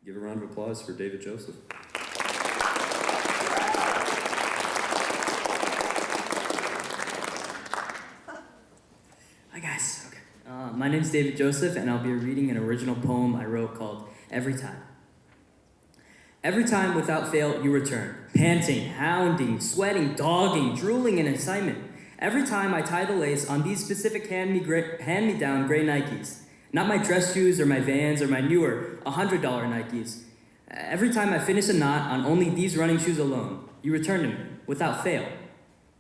Give a round of applause for David Joseph. Hi guys. Okay. My name's David Joseph, and I'll be reading an original poem I wrote called Every Time. Every time, without fail, you return, panting, hounding, sweating, dogging, drooling in excitement. Every time I tie the lace on these specific hand-me-down gray Nikes, not my dress shoes or my Vans or my newer $100 Nikes. Every time I finish a knot on only these running shoes alone, you return to me, without fail.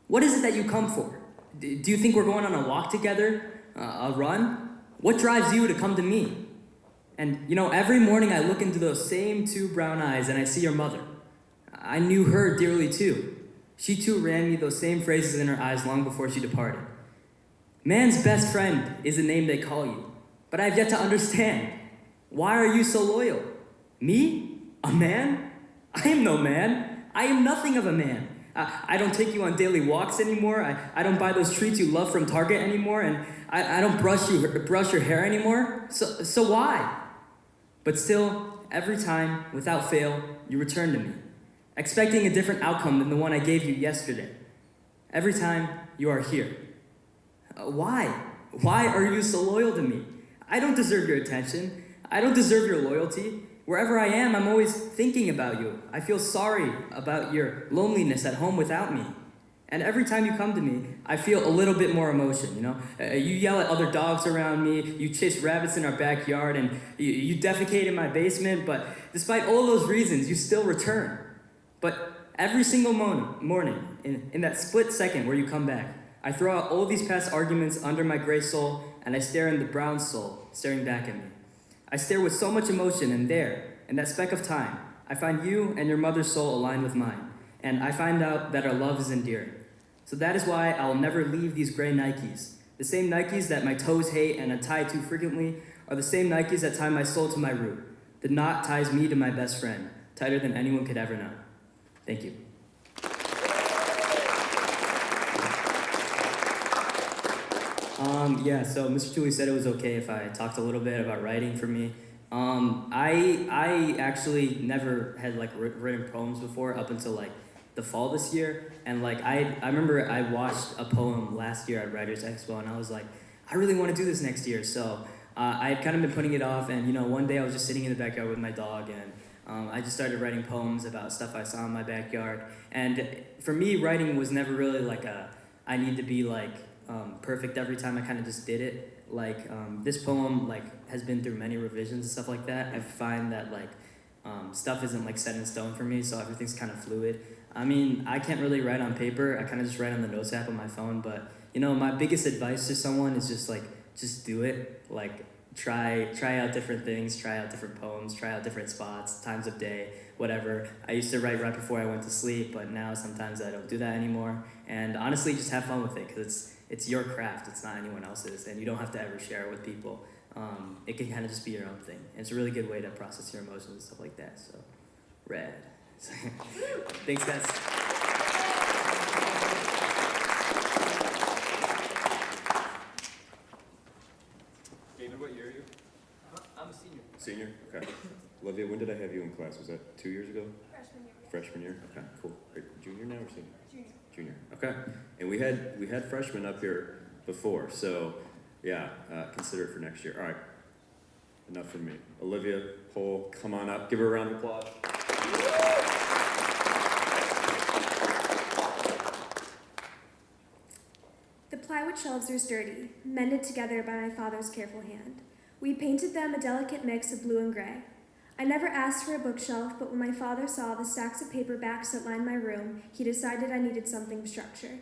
What is it that you come for? Do you think we're going on a walk together? A run? What drives you to come to me? And, every morning I look into those same two brown eyes and I see your mother. I knew her dearly too. She too ran me those same phrases in her eyes long before she departed. Man's best friend is the name they call you, but I have yet to understand. Why are you so loyal? Me? A man? I am no man. I am nothing of a man. I don't take you on daily walks anymore. I don't buy those treats you love from Target anymore, and I don't brush your hair anymore. So why? But still, every time, without fail, you return to me, expecting a different outcome than the one I gave you yesterday. Every time, you are here. Why? Why are you so loyal to me? I don't deserve your attention. I don't deserve your loyalty. Wherever I am, I'm always thinking about you. I feel sorry about your loneliness at home without me. And every time you come to me, I feel a little bit more emotion, You yell at other dogs around me, you chase rabbits in our backyard, and you defecate in my basement, but despite all those reasons, you still return. But every single morning, in that split second where you come back, I throw out all these past arguments under my gray soul, and I stare in the brown soul, staring back at me. I stare with so much emotion, and there, in that speck of time, I find you and your mother's soul aligned with mine, and I find out that our love is endearing. So that is why I will never leave these gray Nikes. The same Nikes that my toes hate and untie too frequently are the same Nikes that tie my soul to my root. The knot ties me to my best friend, tighter than anyone could ever know. Thank you. So Mr. Tooley said it was okay if I talked a little bit about writing for me. I actually never had written poems before up until the fall this year, and I remember I watched a poem last year at Writers Expo, and I was like, I really want to do this next year. So I had kind of been putting it off, and one day I was just sitting in the backyard with my dog, and I just started writing poems about stuff I saw in my backyard. And for me, writing was never really I need to be perfect every time. I kind of just did it. This poem has been through many revisions and stuff like that. I find that stuff isn't set in stone for me, so everything's kind of fluid. I mean, I can't really write on paper. I kind of just write on the notes app on my phone. But my biggest advice to someone is just do it. Try out different things, try out different poems, try out different spots, times of day, whatever. I used to write right before I went to sleep, but now sometimes I don't do that anymore. And honestly, just have fun with it, because it's your craft. It's not anyone else's, and you don't have to ever share it with people. It can kind of just be your own thing. And it's a really good way to process your emotions and stuff like that. So, rad. Thanks, guys. David, what year are you? I'm a senior. Senior? Okay. Olivia, when did I have you in class? Was that 2 years ago? Freshman year. Freshman year? Okay, cool. Junior now or senior? Junior. Junior. Okay. And we had freshmen up here before, so yeah, consider it for next year. All right. Enough from me. Olivia, Poell, come on up. Give her a round of applause. The plywood shelves are sturdy, mended together by my father's careful hand. We painted them a delicate mix of blue and gray. I never asked for a bookshelf, but when my father saw the stacks of paperbacks that lined my room, he decided I needed something with structure.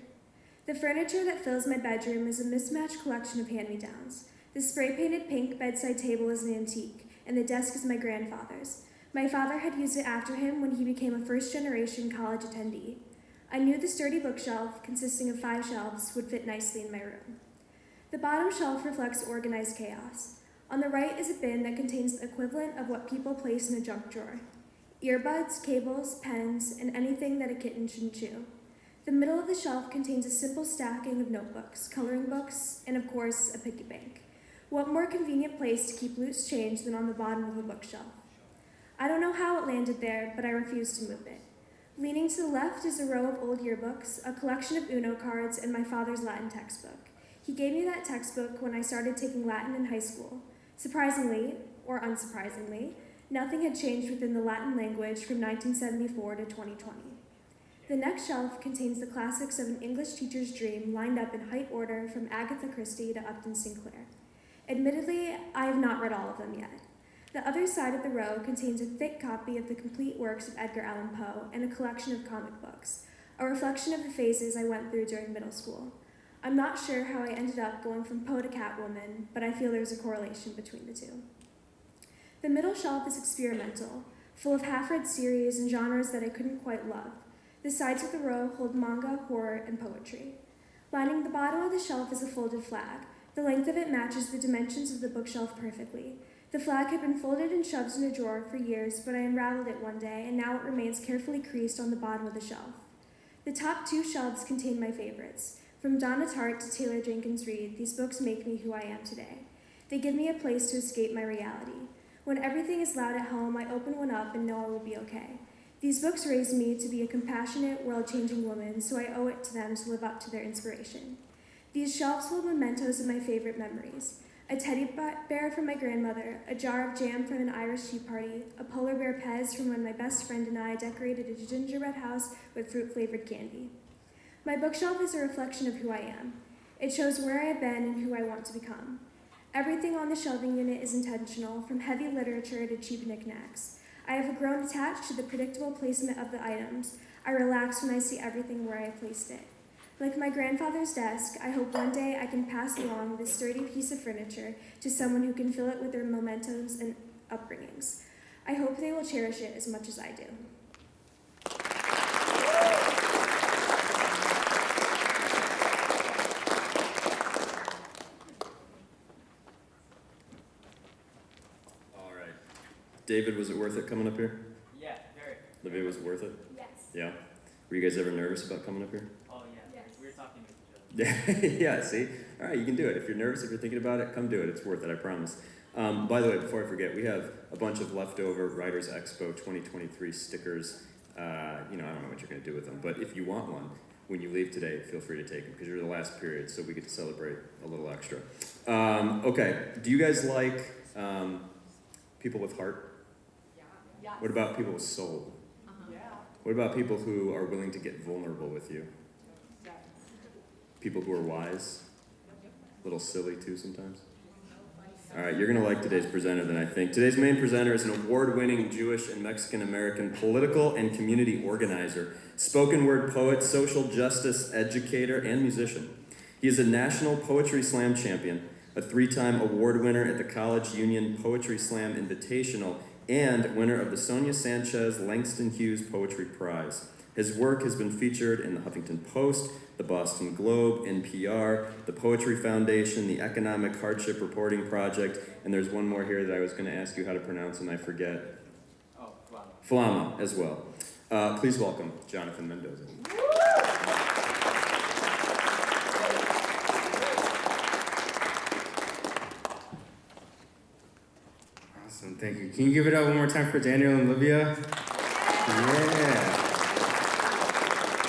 The furniture that fills my bedroom is a mismatched collection of hand-me-downs. The spray-painted pink bedside table is an antique, and the desk is my grandfather's. My father had used it after him when he became a first-generation college attendee. I knew the sturdy bookshelf, consisting of 5 shelves, would fit nicely in my room. The bottom shelf reflects organized chaos. On the right is a bin that contains the equivalent of what people place in a junk drawer: earbuds, cables, pens, and anything that a kitten shouldn't chew. The middle of the shelf contains a simple stacking of notebooks, coloring books, and of course, a piggy bank. What more convenient place to keep loose change than on the bottom of a bookshelf? I don't know it landed there, but I refused to move it. Leaning to the left is a row of old yearbooks, a collection of Uno cards, and my father's Latin textbook. He gave me that textbook when I started taking Latin in high school. Surprisingly, or unsurprisingly, nothing had changed within the Latin language from 1974 to 2020. The next shelf contains the classics of an English teacher's dream lined up in height order from Agatha Christie to Upton Sinclair. Admittedly, I have not read all of them yet. The other side of the row contains a thick copy of the complete works of Edgar Allan Poe and a collection of comic books, a reflection of the phases I went through during middle school. I'm not sure how I ended up going from Poe to Catwoman, but I feel there's a correlation between the two. The middle shelf is experimental, full of half-read series and genres that I couldn't quite love. The sides of the row hold manga, horror, and poetry. Lining the bottom of the shelf is a folded flag. The length of it matches the dimensions of the bookshelf perfectly. The flag had been folded and shoved in a drawer for years, but I unraveled it one day, and now it remains carefully creased on the bottom of the shelf. The top two shelves contain my favorites. From Donna Tartt to Taylor Jenkins Reid, these books make me who I am today. They give me a place to escape my reality. When everything is loud at home, I open one up and know I will be okay. These books raised me to be a compassionate, world-changing woman, so I owe it to them to live up to their inspiration. These shelves hold mementos of my favorite memories. A teddy bear from my grandmother, a jar of jam from an Irish tea party, a polar bear Pez from when my best friend and I decorated a gingerbread house with fruit-flavored candy. My bookshelf is a reflection of who I am. It shows where I have been and who I want to become. Everything on the shelving unit is intentional, from heavy literature to cheap knickknacks. I have grown attached to the predictable placement of the items. I relax when I see everything where I placed it. Like my grandfather's desk, I hope one day I can pass along this sturdy piece of furniture to someone who can fill it with their mementos and upbringings. I hope they will cherish it as much as I do. All right. David, was it worth it coming up here? Yeah, very. Olivia, was it worth it? Yes. Yeah? Were you guys ever nervous about coming up here? Oh, yeah. Yes. We were talking to each other. Yeah, see? All right, you can do it. If you're nervous, if you're thinking about it, come do it. It's worth it, I promise. By the way, before I forget, we have a bunch of leftover Writers Expo 2023 stickers. I don't know what you're going to do with them, but if you want one, when you leave today, feel free to take them because you're the last period, so we get to celebrate a little extra. Okay, do you guys like people with heart? Yeah. What about people with soul? Yeah. What about people who are willing to get vulnerable with you? People who are wise? A little silly too sometimes? All right, you're going to like today's presenter then, I think. Today's main presenter is an award-winning Jewish and Mexican-American political and community organizer, spoken word poet, social justice educator, and musician. He is a national poetry slam champion, a 3-time award winner at the College Union Poetry Slam Invitational, and winner of the Sonia Sanchez Langston Hughes Poetry Prize. His work has been featured in the Huffington Post, the Boston Globe, NPR, the Poetry Foundation, the Economic Hardship Reporting Project, and there's one more here that I was going to ask you how to pronounce and I forget. Oh, wow. Flama as well. Please welcome Jonathan Mendoza. Awesome, thank you. Can you give it up one more time for Daniel and Olivia? Yeah.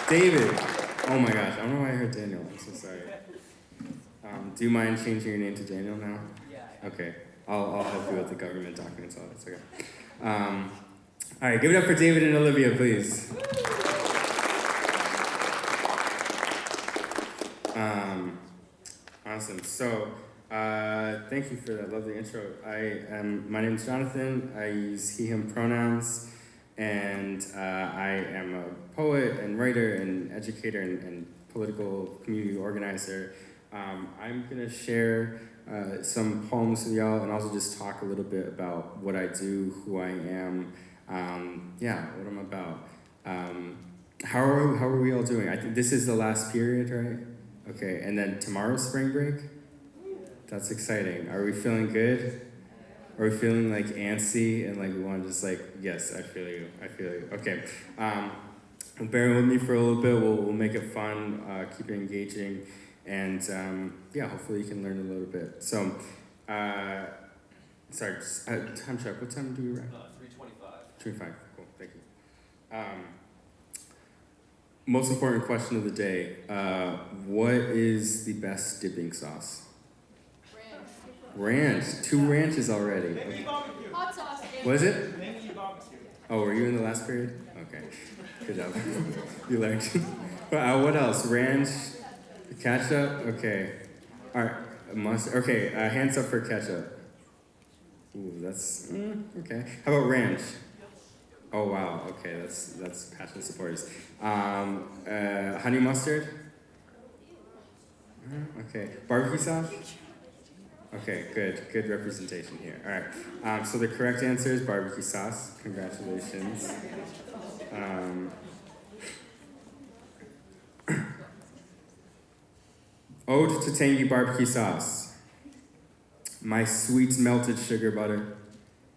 David. Oh my gosh, I don't know why I heard Daniel. I'm so sorry. Do you mind changing your name to Daniel now? Yeah. Okay, I'll help you with the government documents. All that's okay. All right, give it up for David and Olivia, please. Awesome. So, thank you for that lovely intro. My name is Jonathan. I use he/him pronouns, and I am a poet and writer and educator and political community organizer. I'm gonna share some poems with y'all, and also just talk a little bit about what I do, who I am, what I'm about. How are we all doing? I think this is the last period, right? Okay, and then tomorrow's spring break? That's exciting. Are we feeling good? Are we feeling like antsy and like we want to just like, yes, I feel you. Okay, bear with me for a little bit. We'll make it fun, keep it engaging, and hopefully you can learn a little bit. So, time check. What time do we wrap? 3:25. 3:25. Most important question of the day. What is the best dipping sauce? Ranch. 2 ranches already. Okay. Hot sauce. What is it? Oh, were you in the last period? Okay. Good job. You learned. What else? Ranch? Ketchup? Okay. All right. Mustard. Okay. Hands up for ketchup. Ooh, that's okay. How about ranch? Oh wow. Okay, that's passionate supporters. Honey mustard. Okay. Barbecue sauce. Okay, good representation here. All right. So the correct answer is barbecue sauce. Congratulations. Ode to tangy barbecue sauce. My sweet melted sugar butter.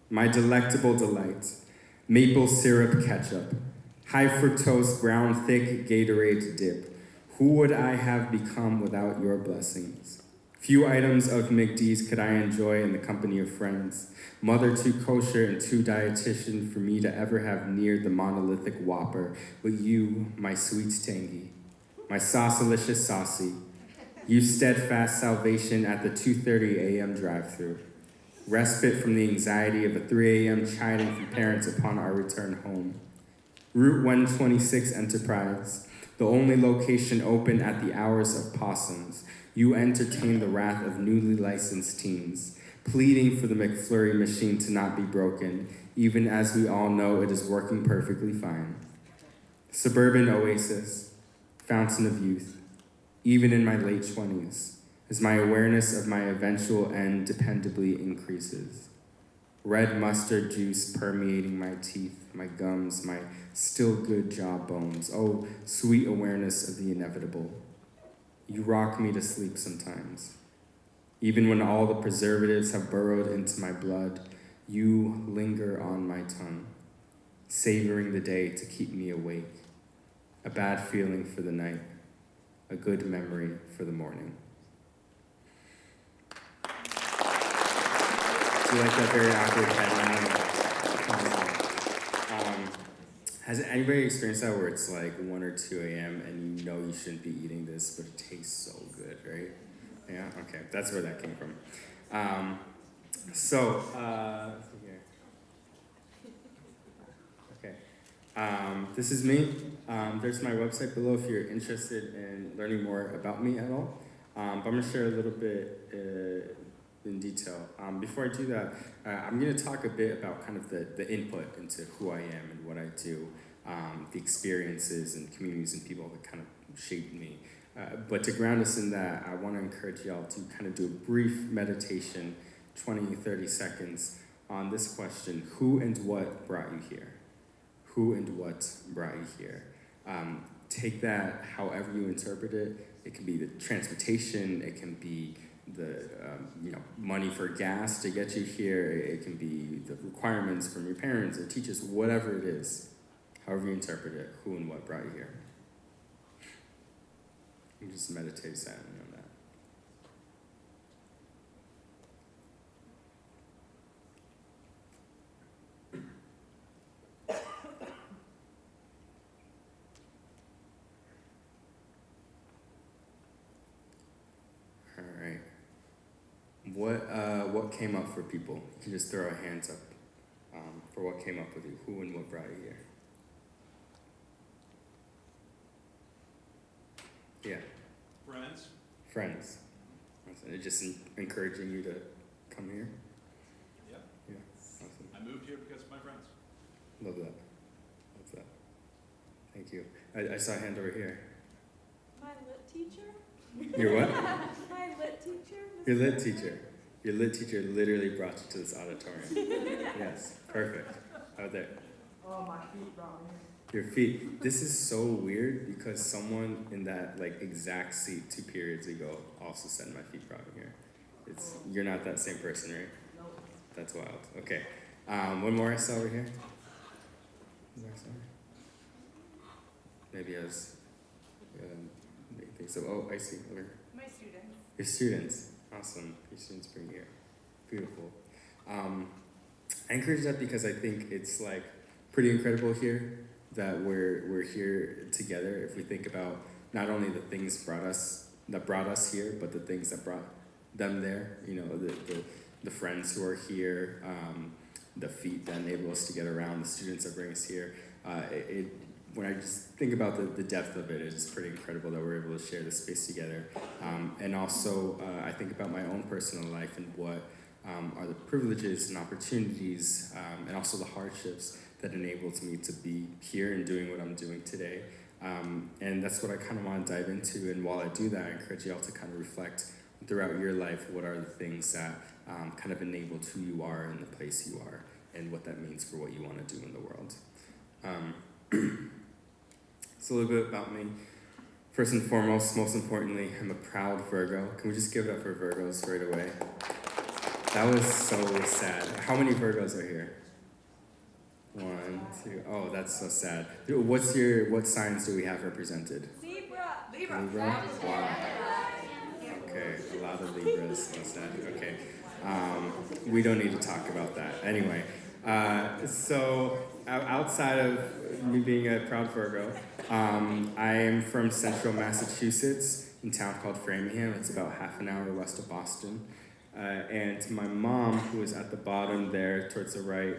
My delectable delight. Maple syrup ketchup. High fructose brown thick Gatorade dip. Who would I have become without your blessings? Few items of McD's could I enjoy in the company of friends. Mother too kosher and too dietitian for me to ever have neared the monolithic Whopper. But you, my sweet tangy, my saucelicious saucy, you steadfast salvation at the 2:30 a.m. drive-thru. Respite from the anxiety of a 3 a.m. chiding from parents upon our return home. Route 126 Enterprise, the only location open at the hours of possums. You entertain the wrath of newly licensed teens, pleading for the McFlurry machine to not be broken, even as we all know it is working perfectly fine. Suburban oasis, fountain of youth, even in my late 20s, as my awareness of my eventual end dependably increases. Red mustard juice permeating my teeth, my gums, my still good jawbones. Oh, sweet awareness of the inevitable. You rock me to sleep sometimes. Even when all the preservatives have burrowed into my blood, you linger on my tongue, savoring the day to keep me awake. A bad feeling for the night, a good memory for the morning. Do you like that very awkward headline? Has anybody experienced that where it's like 1 or 2 a.m. and you know you shouldn't be eating this, but it tastes so good, right? Yeah, okay, that's where that came from. This is me. There's my website below if you're interested in learning more about me at all. But I'm gonna share a little bit in detail. Before I do that, I'm gonna talk a bit about kind of the input into who I am and what I do, the experiences and communities and people that kind of shaped me. But to ground us in that, I wanna encourage y'all to kind of do a brief meditation, 20, 30 seconds, on this question: who and what brought you here? Who and what brought you here? Take that however you interpret it. It can be the transportation, it can be the money for gas to get you here, it can be the requirements from your parents or teachers, whatever it is, however you interpret it, who and what brought you here. You just meditate silently on that. All right. What came up for people? You can just throw our hands up for what came up with you. Who and what brought you here? Yeah. Friends. Friends. Awesome. Just encouraging you to come here? Yeah. Yeah. Awesome. I moved here because of my friends. Love that. Love that. Thank you. I saw a hand over here. My lit teacher? Your what? My lit teacher? Your lit teacher. Your lit teacher literally brought you to this auditorium. Yes. Perfect. Out there. Oh, my feet brought me. Your feet. This is so weird because someone in that exact seat 2 periods ago also said my feet brought me here. You're not that same person, right? Nope. That's wild. Okay. One more I saw over here. Maybe I was think so. Oh, I see. Over here. My students. Your students. Awesome. Your students bring you here. Beautiful. I encourage that because I think it's pretty incredible here. that we're here together. If we think about not only the things that brought us here, but the things that brought them there. You know, the friends who are here, the feet that enable us to get around, the students that bring us here. When I just think about the depth of it, it's pretty incredible that we're able to share this space together. And also, I think about my own personal life and what are the privileges and opportunities and also the hardships that enabled me to be here and doing what I'm doing today. And that's what I kind of want to dive into. And while I do that, I encourage you all to kind of reflect throughout your life, what are the things that kind of enabled who you are and the place you are and what that means for what you want to do in the world. So a little bit about me. First and foremost, most importantly, I'm a proud Virgo. Can we just give it up for Virgos right away? That was so sad. How many Virgos are here? 1, 2. Oh, that's so sad. What signs do we have represented? Libra. Libra? Wow. Okay, a lot of Libras. So sad. Okay. We don't need to talk about that. Anyway, so outside of me being a proud Virgo, I am from central Massachusetts, in a town called Framingham. It's about half an hour west of Boston. And my mom, who is at the bottom there towards the right,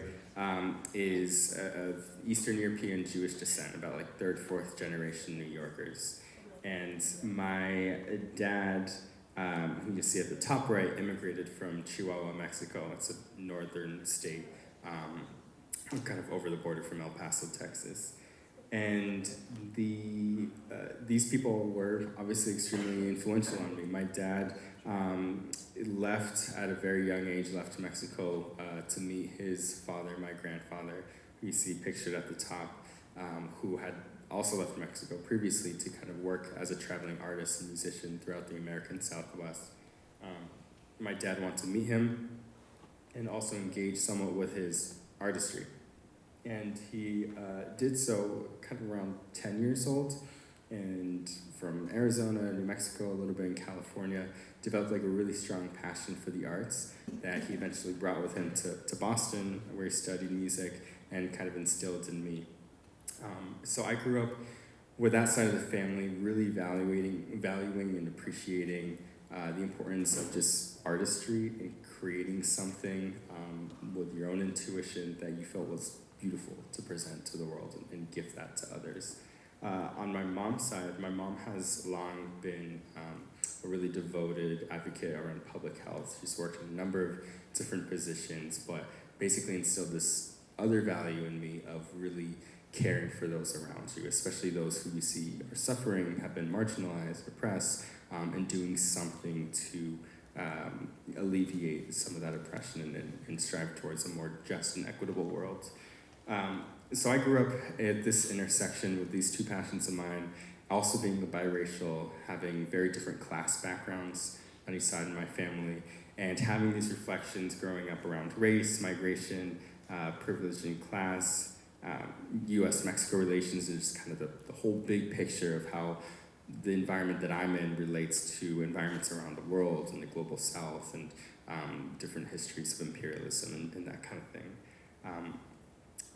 is of Eastern European Jewish descent, about like 3rd, 4th generation New Yorkers. And my dad, who you see at the top right, immigrated from Chihuahua, Mexico. It's a northern state, kind of over the border from El Paso, Texas. And these people were obviously extremely influential on me. My dad left at a very young age, left Mexico to meet his father, my grandfather, who you see pictured at the top, who had also left Mexico previously to kind of work as a traveling artist and musician throughout the American Southwest. My dad wanted to meet him and also engage somewhat with his artistry. And he did so kind of around 10 years old, and from Arizona, New Mexico, a little bit in California, developed like a really strong passion for the arts that he eventually brought with him to Boston, where he studied music and kind of instilled in me. So I grew up with that side of the family, really valuing and appreciating the importance of just artistry and creating something with your own intuition that you felt was beautiful to present to the world and give that to others. On my mom's side, my mom has long been a really devoted advocate around public health. She's worked in a number of different positions, but basically instilled this other value in me of really caring for those around you, especially those who you see are suffering, have been marginalized, oppressed, and doing something to alleviate some of that oppression and strive towards a more just and equitable world. So I grew up at this intersection with these two passions of mine, also being biracial, having very different class backgrounds on each side of my family, and having these reflections growing up around race, migration, privilege and class, U.S.-Mexico relations, and just kind of the whole big picture of how the environment that I'm in relates to environments around the world and the global south and different histories of imperialism and that kind of thing.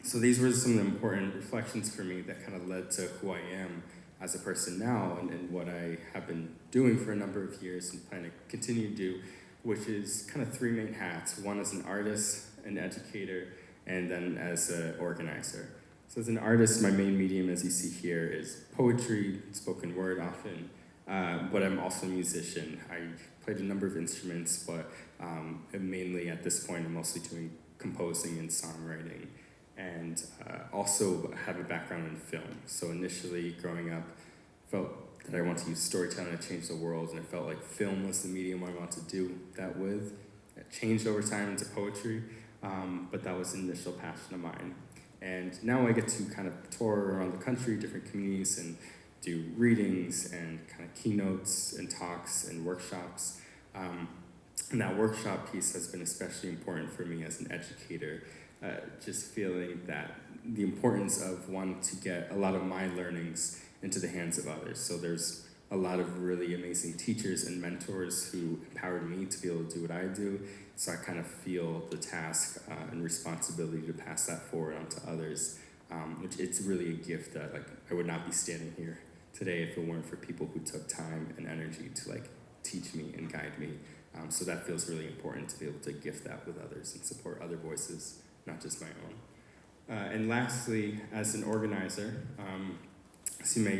So these were some of the important reflections for me that kind of led to who I am as a person now and what I have been doing for a number of years and plan to continue to do, which is kind of three main hats. One as an artist, an educator, and then as an organizer. So as an artist, my main medium, as you see here, is poetry, spoken word often, but I'm also a musician. I played a number of instruments, but mainly at this point, I'm mostly doing composing and songwriting, and also have a background in film. So initially, growing up, felt that I wanted to use storytelling to change the world, and it felt like film was the medium I wanted to do that with. It changed over time into poetry, but that was an initial passion of mine. And now I get to kind of tour around the country, different communities, and do readings and kind of keynotes and talks and workshops. And that workshop piece has been especially important for me as an educator, just feeling that the importance of wanting to get a lot of my learnings into the hands of others. So there's a lot of really amazing teachers and mentors who empowered me to be able to do what I do. So I kind of feel the task and responsibility to pass that forward onto others, it's really a gift that like I would not be standing here today if it weren't for people who took time and energy to like teach me and guide me. So that feels really important to be able to gift that with others and support other voices, not just my own. And lastly, as an organizer, so you may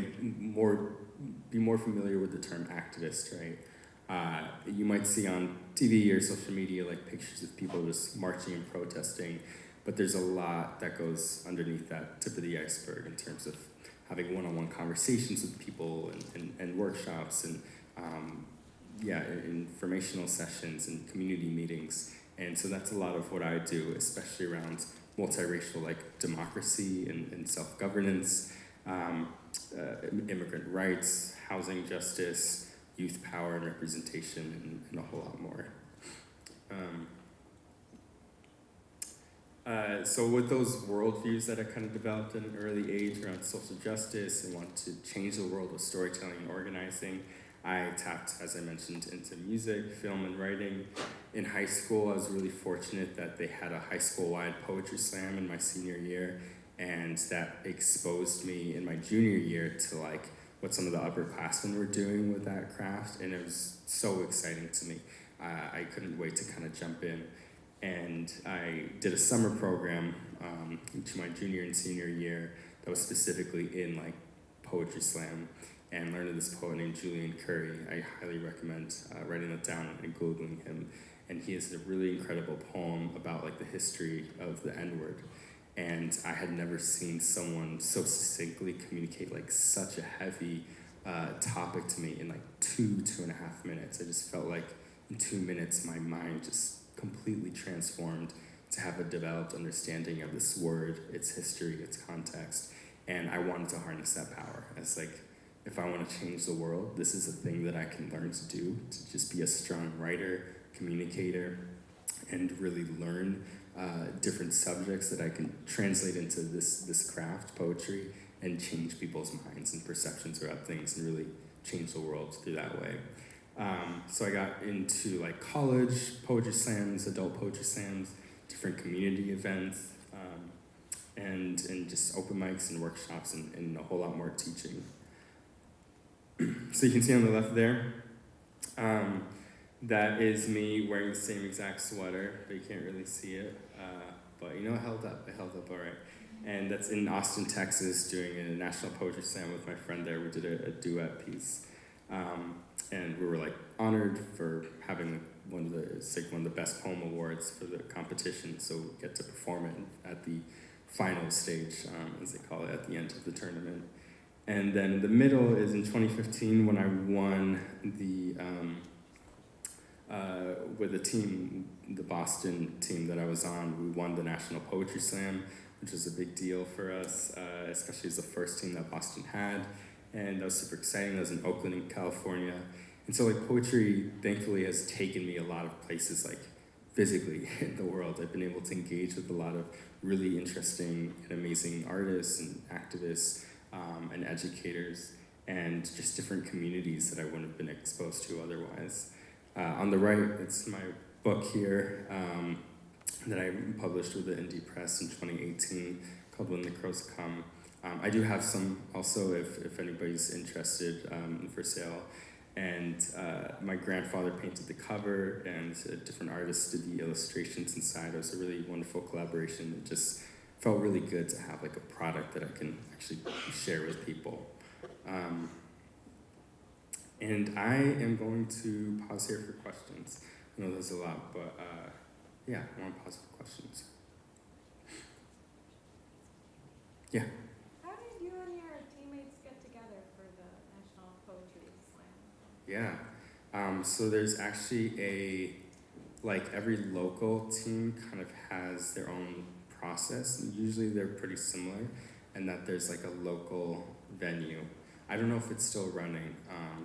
be more familiar with the term activist, right? You might see on TV or social media like pictures of people just marching and protesting, but there's a lot that goes underneath that tip of the iceberg in terms of having one-on-one conversations with people and workshops and informational sessions and community meetings. And so that's a lot of what I do, especially around multiracial like democracy and self-governance, immigrant rights, housing justice, youth power and representation, and a whole lot more. So with those worldviews that I kind of developed at an early age around social justice and want to change the world with storytelling and organizing, I tapped, as I mentioned, into music, film, and writing. In high school, I was really fortunate that they had a high school-wide poetry slam in my senior year, and that exposed me in my junior year to like what some of the upperclassmen were doing with that craft, and it was so exciting to me. I couldn't wait to kind of jump in. And I did a summer program into my junior and senior year that was specifically in like poetry slam, and learned of this poet named Julian Curry. I highly recommend writing that down and Googling him. And he has a really incredible poem about like the history of the N-word. And I had never seen someone so succinctly communicate like such a heavy topic to me in like 2.5 minutes. I just felt like in 2 minutes my mind just completely transformed to have a developed understanding of this word, its history, its context. And I wanted to harness that power as like, if I want to change the world, this is a thing that I can learn to do, to just be a strong writer, communicator, and really learn different subjects that I can translate into this craft, poetry, and change people's minds and perceptions about things and really change the world through that way. So I got into like college poetry slams, adult poetry slams, different community events, and just open mics and workshops and a whole lot more teaching. So you can see on the left there, that is me wearing the same exact sweater, but you can't really see it. But you know, it held up all right. And that's in Austin, Texas, doing a national poetry slam with my friend there. We did a duet piece. And we were like honored for having one of the best poem awards for the competition. So we get to perform it at the final stage, as they call it, at the end of the tournament. And then in the middle is in 2015 when I won with the team, the Boston team that I was on, we won the National Poetry Slam, which was a big deal for us, especially as the first team that Boston had. And that was super exciting. That was in Oakland, in California. And so like poetry, thankfully, has taken me a lot of places like physically in the world. I've been able to engage with a lot of really interesting and amazing artists and activists and educators and just different communities that I wouldn't have been exposed to otherwise. On the right, it's my book here that I published with the Indie Press in 2018 called When the Crows Come. I do have some also if anybody's interested for sale. And my grandfather painted the cover and different artists did the illustrations inside. It was a really wonderful collaboration. It just felt really good to have like a product that I can actually share with people. And I am going to pause here for questions. I know there's a lot, but yeah, I want to pause for questions. Yeah. How did you and your teammates get together for the National Poetry Slam? Yeah. So there's actually every local team kind of has their own process. Usually they're pretty similar, and that there's like a local venue. I don't know if it's still running,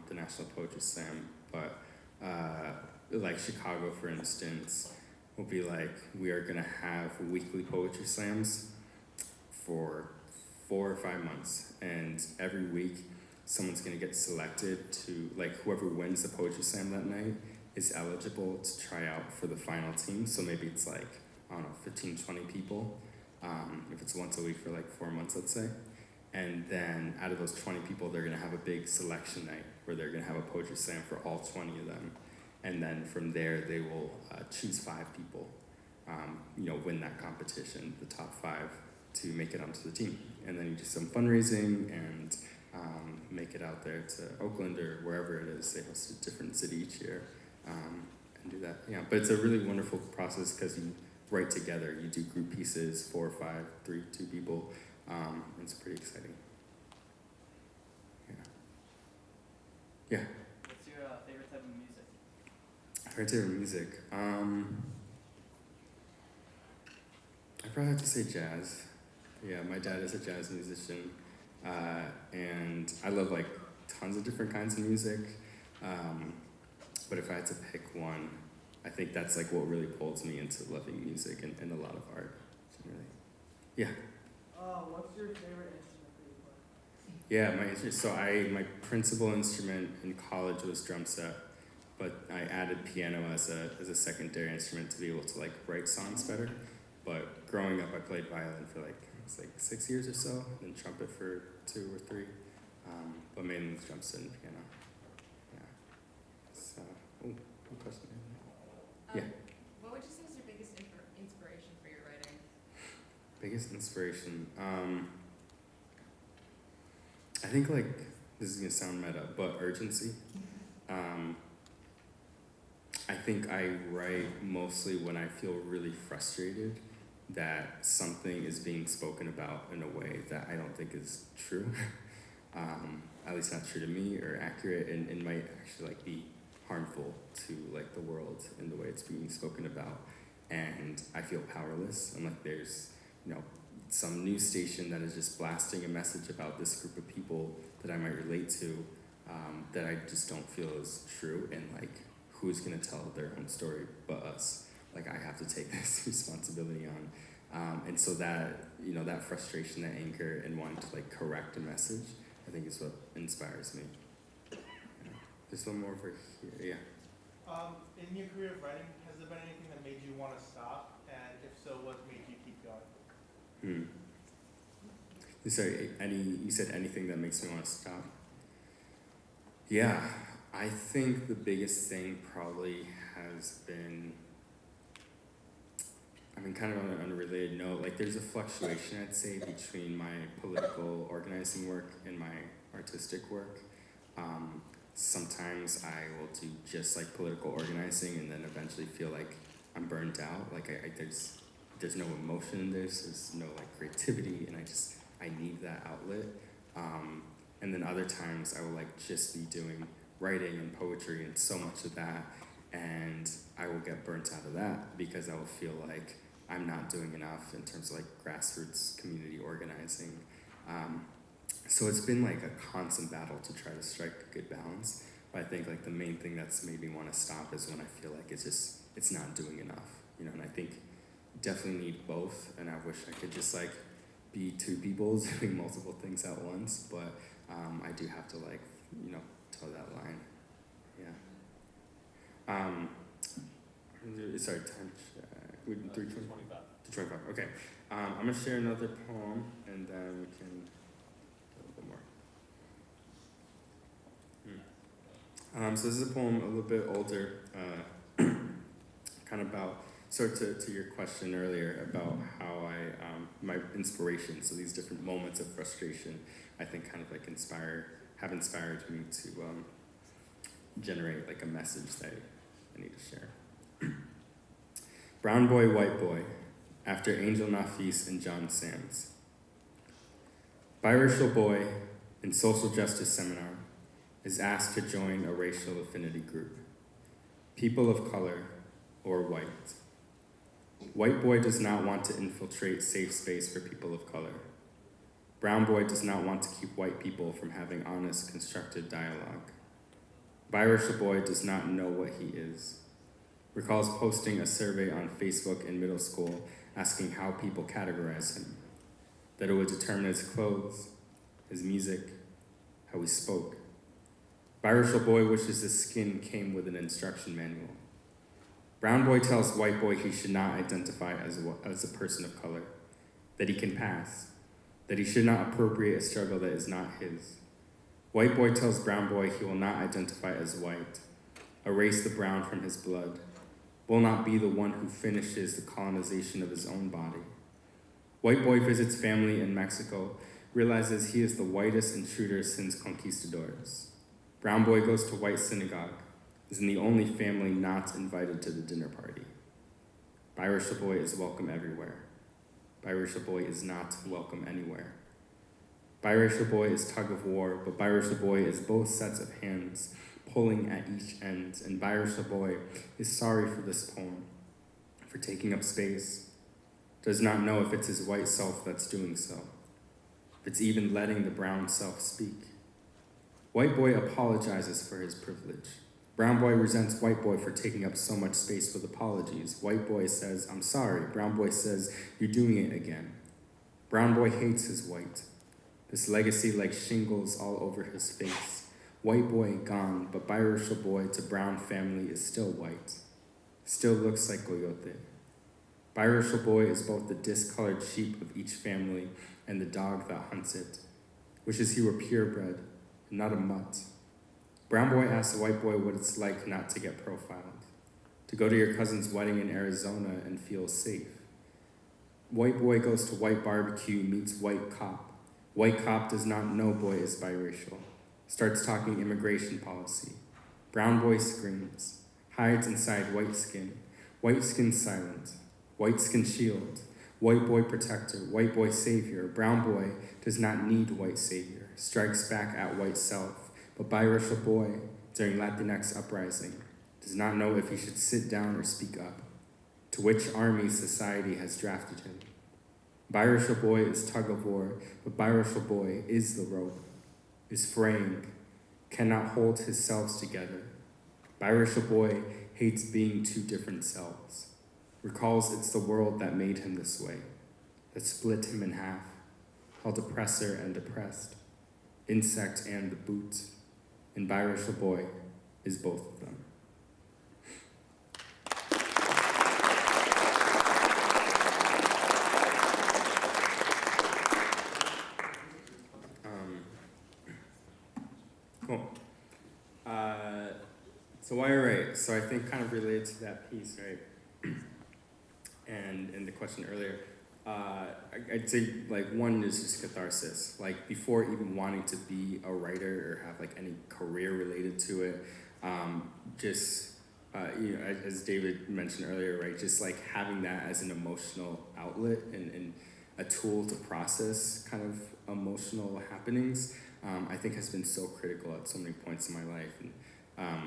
the National Poetry Slam, but like Chicago, for instance, will be like, we are gonna have weekly poetry slams for 4 or 5 months, and every week someone's gonna get selected to, like, whoever wins the poetry slam that night is eligible to try out for the final team. So maybe it's like, I don't know, 15, 20 people. if it's once a week for like 4 months, let's say. And then out of those 20 people, they're gonna have a big selection night where they're gonna have a poetry slam for all 20 of them. And then from there, they will choose 5 people, win that competition, the top 5, to make it onto the team. And then you do some fundraising and make it out there to Oakland or wherever it is. They host a different city each year and do that. Yeah, but it's a really wonderful process because you write together. You do group pieces, 4 or 5, 3, 2 people. It's pretty exciting. Yeah. What's your favorite type of music? Favorite type of music? I'd probably have to say jazz. Yeah, my dad is a jazz musician, and I love like tons of different kinds of music. But if I had to pick one, I think that's like what really pulls me into loving music and a lot of art. Generally. Yeah. What's your favorite instrument that you play? Yeah, my principal instrument in college was drum set, but I added piano as a secondary instrument to be able to like write songs better. But growing up, I played violin for like 6 years or so, then trumpet for 2 or 3, but mainly drum set and piano. Yeah. So, good question. Yeah. What would you say is your biggest inspiration for your writing? Biggest inspiration. I think like this is gonna sound meta, but urgency. I think I write mostly when I feel really frustrated that something is being spoken about in a way that I don't think is true. At least not true to me or accurate, and might actually like be harmful to like the world in the way it's being spoken about. And I feel powerless. I'm like, there's some news station that is just blasting a message about this group of people that I might relate to, that I just don't feel is true, and like who's gonna tell their own story but us? Like I have to take this responsibility on. And so that, that frustration, that anger, and wanting to like correct a message, I think is what inspires me. Yeah. There's one more over here, yeah. In your career of writing, has there been anything that made you want to stop? And if so, what made you keep going? Sorry, you said anything that makes me want to stop? Yeah, I think the biggest thing probably has been, kind of on an unrelated note, like there's a fluctuation, I'd say, between my political organizing work and my artistic work. Sometimes I will do just like political organizing and then eventually feel like I'm burned out. Like there's no emotion in this, there's no like creativity, and I need that outlet. And then other times I will like just be doing writing and poetry and so much of that, and I will get burnt out of that because I will feel like I'm not doing enough in terms of like grassroots community organizing. So it's been like a constant battle to try to strike a good balance. But I think like the main thing that's made me want to stop is when I feel like it's not doing enough, and I think definitely need both, and I wish I could just like be 2 people doing multiple things at once, but I do have to like, toe that line. Yeah. Sorry, time check. 3:25. 25. Okay. I'm gonna share another poem, and then we can do a little bit more. So this is a poem a little bit older, kind of about, to your question earlier about how my inspiration, so these different moments of frustration, I think kind of like have inspired me to generate like a message that I need to share. Brown boy, white boy, after Angel Nafis and John Sands. Biracial boy in social justice seminar is asked to join a racial affinity group. People of color or white. White boy does not want to infiltrate safe space for people of color. Brown boy does not want to keep white people from having honest, constructive dialogue. Biracial boy does not know what he is. Recalls posting a survey on Facebook in middle school asking how people categorize him, that it would determine his clothes, his music, how he spoke. Biracial boy wishes his skin came with an instruction manual. Brown boy tells white boy he should not identify as a person of color. that he can pass, that he should not appropriate a struggle that is not his. White boy tells brown boy he will not identify as white, erase the brown from his blood, will not be the one who finishes the colonization of his own body. White boy visits family in Mexico, realizes he is the whitest intruder since conquistadors. Brown boy goes to white synagogue, is the only family not invited to the dinner party. Biracial boy is welcome everywhere. Biracial boy is not welcome anywhere. Biracial boy is tug of war, but biracial boy is both sets of hands pulling at each end, and biracial boy is sorry for this poem, for taking up space, does not know if it's his white self that's doing so, if it's even letting the brown self speak. White boy apologizes for his privilege. Brown boy resents white boy for taking up so much space with apologies. White boy says, I'm sorry. Brown boy says, you're doing it again. Brown boy hates his white. This legacy like shingles all over his face. White boy gone, but biracial boy to brown family is still white. Still looks like coyote. Biracial boy is both the discolored sheep of each family and the dog that hunts it. Wishes he were purebred, and not a mutt. Brown boy asks white boy what it's like not to get profiled, to go to your cousin's wedding in Arizona and feel safe. White boy goes to white barbecue, meets white cop. White cop does not know boy is biracial, starts talking immigration policy. Brown boy screams, hides inside white skin silent, white skin shield, white boy protector, white boy savior. Brown boy does not need white savior, strikes back at white self, but biracial boy, during Latinx uprising, does not know if he should sit down or speak up, to which army society has drafted him. Biracial boy is tug of war, but biracial boy is the rope, is fraying, cannot hold his selves together. Biracial boy hates being two different selves, recalls it's the world that made him this way, that split him in half, held oppressor and oppressed, insect and the boot, and biracial boy is both of them. Cool. So why write? So I think kind of related to that piece, right? And the question earlier, I'd say like one is just catharsis. Like before even wanting to be a writer or have like any career related to it, as David mentioned earlier, right? Just like having that as an emotional outlet and a tool to process kind of emotional happenings, I think has been so critical at so many points in my life. And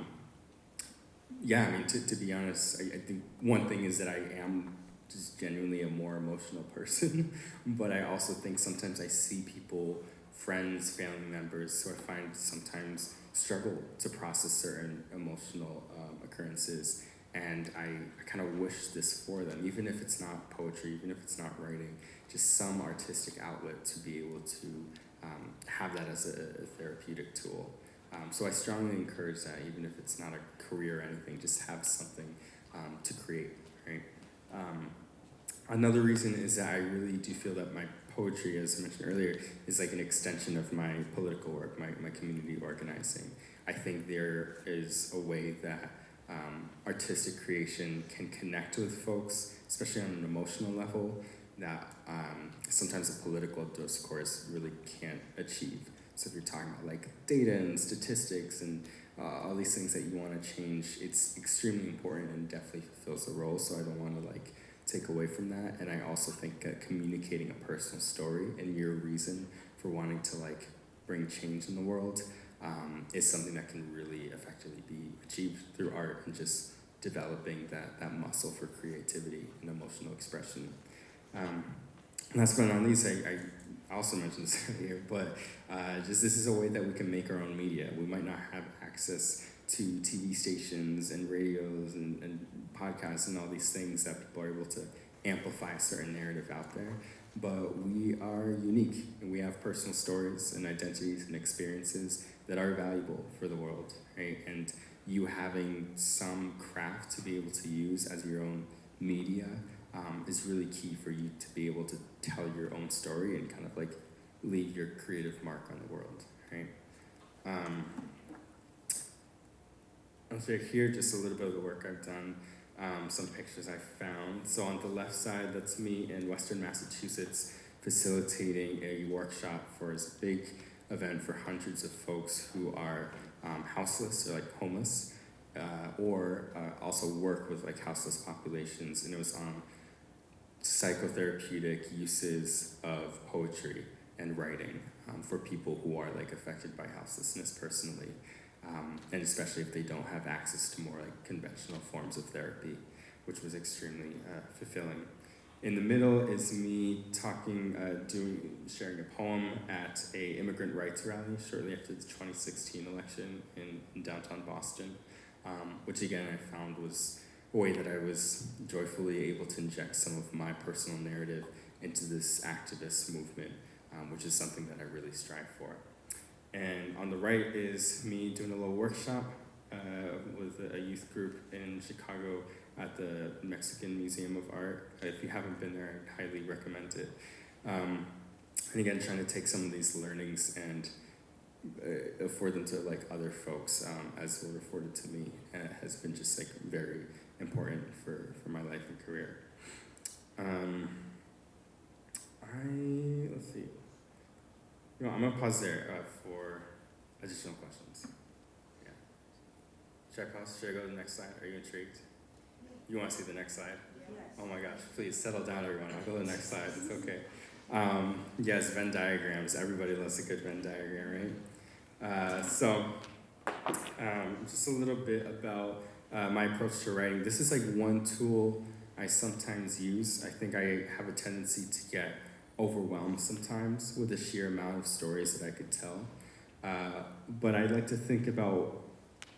to be honest, I think one thing is that I am just genuinely a more emotional person, but I also think sometimes I see people, friends, family members, who I find sometimes struggle to process certain emotional occurrences, and I kind of wish this for them, even if it's not poetry, even if it's not writing, just some artistic outlet to be able to have that as a therapeutic tool. So I strongly encourage that, even if it's not a career or anything, just have something to create, right? Another reason is that I really do feel that my poetry, as I mentioned earlier, is like an extension of my political work, my community organizing. I think there is a way that artistic creation can connect with folks, especially on an emotional level, that sometimes a political discourse really can't achieve. So if you're talking about like data and statistics and all these things that you want to change, it's extremely important and definitely fulfills the role. So I don't want to like take away from that. And I also think that communicating a personal story and your reason for wanting to like bring change in the world is something that can really effectively be achieved through art and just developing that muscle for creativity and emotional expression. And last but not least, I also mentioned this earlier, but just this is a way that we can make our own media. We might not have access to TV stations and radios and podcasts and all these things that people are able to amplify a certain narrative out there, but we are unique and we have personal stories and identities and experiences that are valuable for the world, right? And you having some craft to be able to use as your own media is really key for you to be able to tell your own story and kind of like leave your creative mark on the world, right? I'll share here just a little bit of the work I've done, some pictures I found. So on the left side, that's me in Western Massachusetts facilitating a workshop for this big event for hundreds of folks who are houseless or like homeless, or also work with like houseless populations. And it was on psychotherapeutic uses of poetry and writing for people who are like affected by houselessness personally, and especially if they don't have access to more like conventional forms of therapy, which was extremely fulfilling. In the middle is me talking, sharing a poem at a immigrant rights rally shortly after the 2016 election in downtown Boston, which again I found was a way that I was joyfully able to inject some of my personal narrative into this activist movement, which is something that I really strive for. And on the right is me doing a little workshop with a youth group in Chicago at the Mexican Museum of Art. If you haven't been there, I highly recommend it. And again, trying to take some of these learnings and afford them to like other folks as were afforded to me has been just like very important for my life and career. Let's see. You know, I'm gonna pause there for additional questions. Yeah. Should I pause? Should I go to the next slide? Are you intrigued? You want to see the next slide? Yes. Oh my gosh, please settle down everyone. I'll go to the next slide, it's okay. Yes, Venn diagrams. Everybody loves a good Venn diagram, right? Just a little bit about my approach to writing. This is like one tool I sometimes use. I think I have a tendency to get overwhelmed sometimes with the sheer amount of stories that I could tell. But I like to think about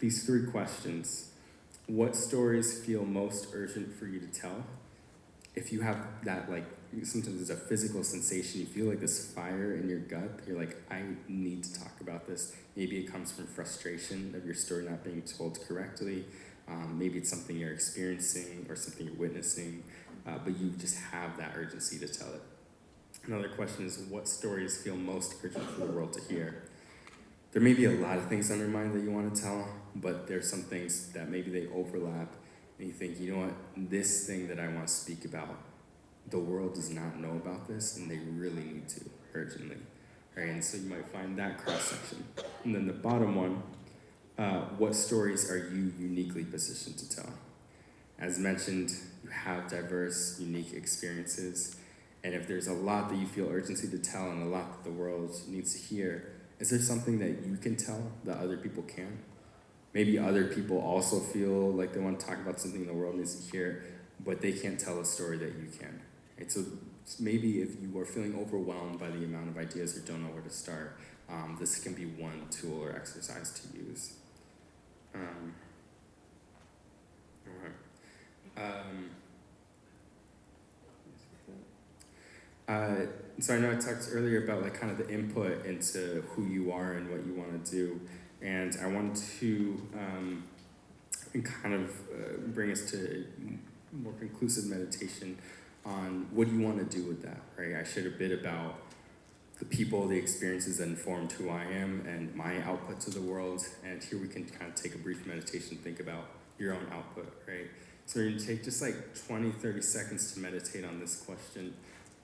these three questions. What stories feel most urgent for you to tell? If you have that, like, sometimes it's a physical sensation, you feel like this fire in your gut, you're like, I need to talk about this. Maybe it comes from frustration of your story not being told correctly. Maybe it's something you're experiencing or something you're witnessing, but you just have that urgency to tell it. Another question is, what stories feel most urgent for the world to hear? There may be a lot of things on your mind that you want to tell, but there's some things that maybe they overlap, and you think, you know what, this thing that I want to speak about, the world does not know about this, and they really need to, urgently. Right? And so you might find that cross-section. And then the bottom one, what stories are you uniquely positioned to tell? As mentioned, you have diverse, unique experiences, and if there's a lot that you feel urgency to tell and a lot that the world needs to hear, is there something that you can tell that other people can't? Maybe other people also feel like they want to talk about something the world needs to hear, but they can't tell a story that you can. Right? So maybe if you are feeling overwhelmed by the amount of ideas or don't know where to start, this can be one tool or exercise to use. So I know I talked earlier about like kind of the input into who you are and what you want to do, and I wanted to kind of bring us to a more conclusive meditation on what do you want to do with that, right? I shared a bit about the people, the experiences that informed who I am and my output to the world, and here we can kind of take a brief meditation, think about your own output, right? So you're going to take just like 20, 30 seconds to meditate on this question.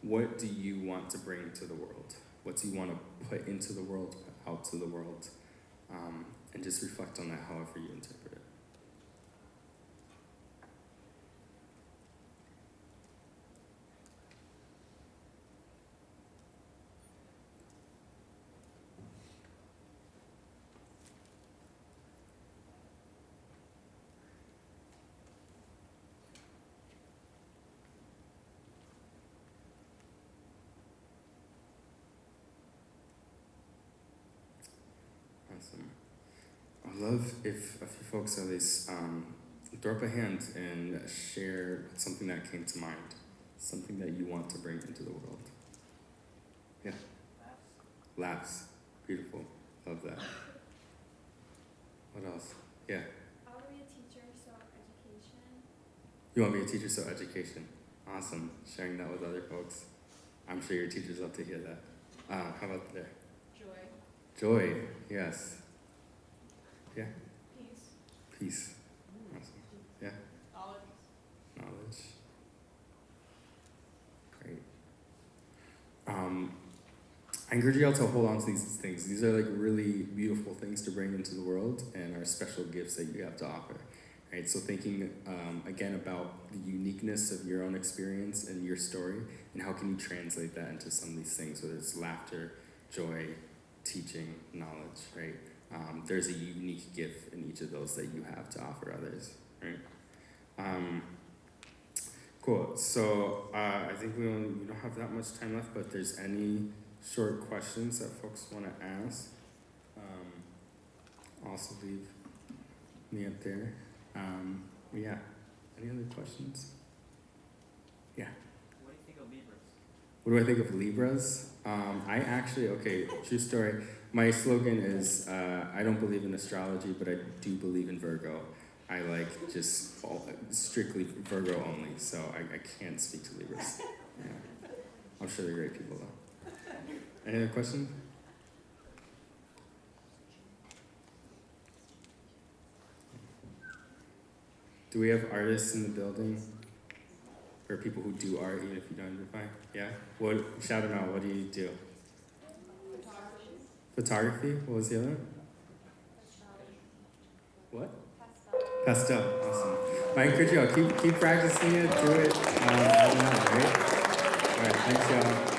What do you want to bring to the world? What do you want to put into the world, put out to the world? And just reflect on that however you interpret it. Awesome. I'd love if a few folks at least throw up a hand and share something that came to mind, something that you want to bring into the world. Yeah. Laughs. Beautiful. Love that. What else? Yeah. I want to be a teacher, so education. You want to be a teacher, so education. Awesome. Sharing that with other folks. I'm sure your teachers love to hear that. How about there? Joy. Joy. Yes. Yeah. Peace. Peace. Awesome. Yeah. Knowledge. Knowledge. Great. I encourage you all to hold on to these things. These are like really beautiful things to bring into the world and are special gifts that you have to offer. Right? So thinking again about the uniqueness of your own experience and your story, and how can you translate that into some of these things, whether it's laughter, joy, teaching, knowledge, right? There's a unique gift in each of those that you have to offer others, right? Cool. So I think we don't have that much time left, but if there's any short questions that folks want to ask, also leave me up there. Yeah. Any other questions? Yeah. What do you think of Libras? What do I think of Libras? I actually, okay, true story. My slogan is, I don't believe in astrology, but I do believe in Virgo. I like just strictly Virgo only, so I can't speak to Libras. Yeah. I'm sure they're great people though. Any other questions? Do we have artists in the building? Or people who do art, even if you don't identify? Yeah? What? Shout them out. What do you do? Photography. Photography? What was the other one? What? Pastel. Pastel. Awesome. I encourage you all, keep practicing it, do it. I don't know, right? All right, thanks y'all.